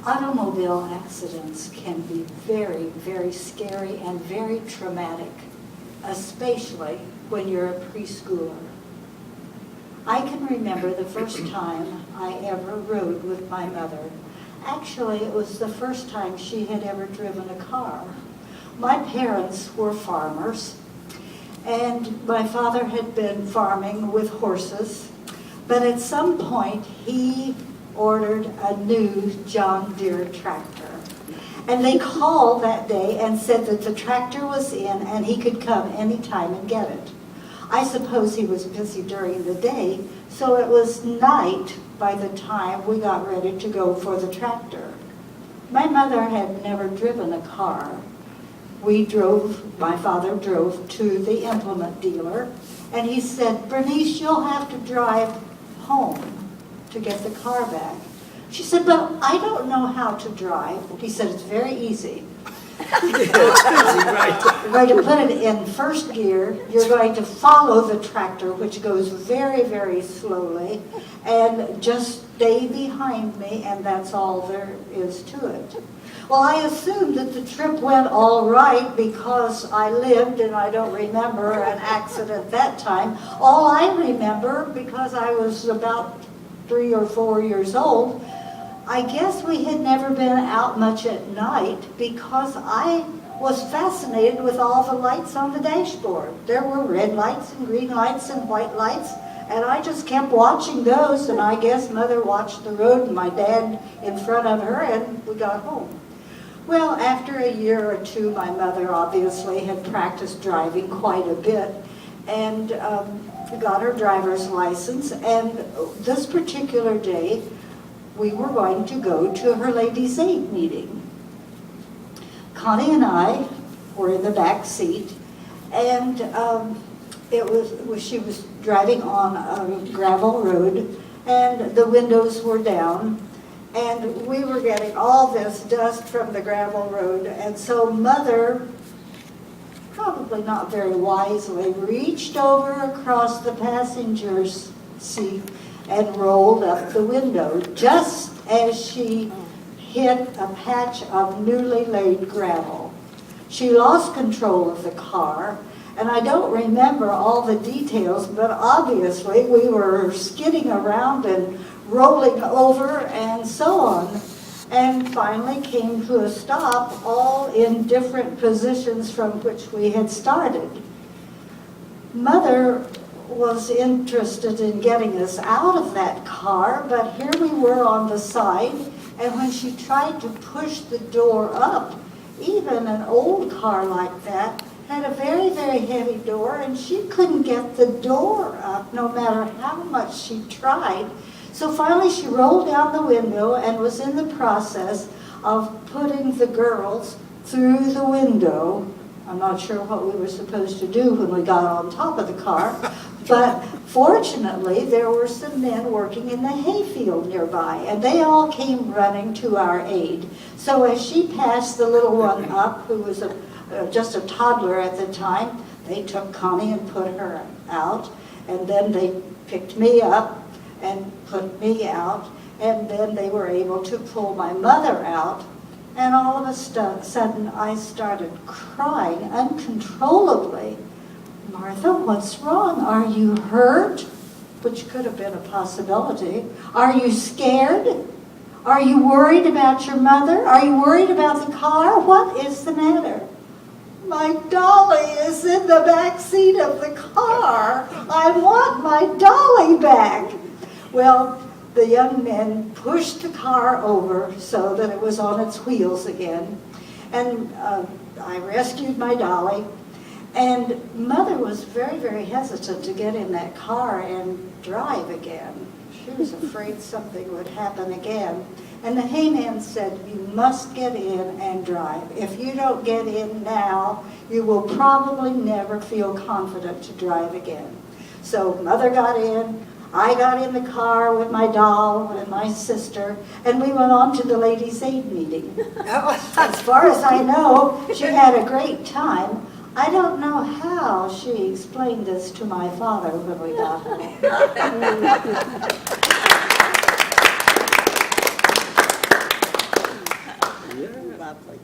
Automobile accidents can be very, very scary and very traumatic, especially when you're a preschooler. I can remember the first time I ever rode with my mother. Actually, it was the first time she had ever driven a car. My parents were farmers, and my father had been farming with horses, but at some point he ordered a new John Deere tractor. And they called that day and said that the tractor was in and he could come anytime and get it. I suppose he was busy during the day, so it was night by the time we got ready to go for the tractor. My mother had never driven a car. My father drove to the implement dealer, and he said, "Bernice, you'll have to drive home to get the car back." She said, "But I don't know how to drive." He said, "It's very easy. You're going to put it in first gear. You're going to follow the tractor, which goes very, very slowly, and just stay behind me, and that's all there is to it." Well, I assumed that the trip went all right because I lived and I don't remember an accident that time. All I remember, because I was about 3 or 4 years old, I guess we had never been out much at night because I was fascinated with all the lights on the dashboard. There were red lights and green lights and white lights, and I just kept watching those, and I guess Mother watched the road and my dad in front of her, and we got home. Well, after a year or two, my mother obviously had practiced driving quite a bit and got her driver's license, and this particular day, we were going to go to her Ladies' Aid meeting. Connie and I were in the back seat, and she was driving on a gravel road, and the windows were down, and we were getting all this dust from the gravel road, and so Mother, probably not very wisely, reached over across the passenger's seat and rolled up the window just as she hit a patch of newly laid gravel. She lost control of the car, and I don't remember all the details, but obviously we were skidding around and rolling over and so on, and finally came to a stop, all in different positions from which we had started. Mother was interested in getting us out of that car, but here we were on the side, and when she tried to push the door up, even an old car like that had a very, very heavy door, and she couldn't get the door up no matter how much she tried. So finally she rolled down the window and was in the process of putting the girls through the window. I'm not sure what we were supposed to do when we got on top of the car, but fortunately there were some men working in the hayfield nearby, and they all came running to our aid. So as she passed the little one up, who was just a toddler at the time, they took Connie and put her out, and then they picked me up and put me out, and then they were able to pull my mother out, and all of a sudden I started crying uncontrollably. "Martha, what's wrong? Are you hurt?" Which could have been a possibility. "Are you scared? Are you worried about your mother? Are you worried about the car? What is the matter?" "My dolly is in the back seat of the car. I want my dolly back." Well, the young men pushed the car over so that it was on its wheels again, and I rescued my dolly, and Mother was very, very hesitant to get in that car and drive again. She was afraid something would happen again. And the hayman said, "You must get in and drive. If you don't get in now, you will probably never feel confident to drive again." So Mother got in, I got in the car with my doll and my sister, and we went on to the Ladies' Aid meeting. As far as I know, she had a great time. I don't know how she explained this to my father when we got home. Lovely.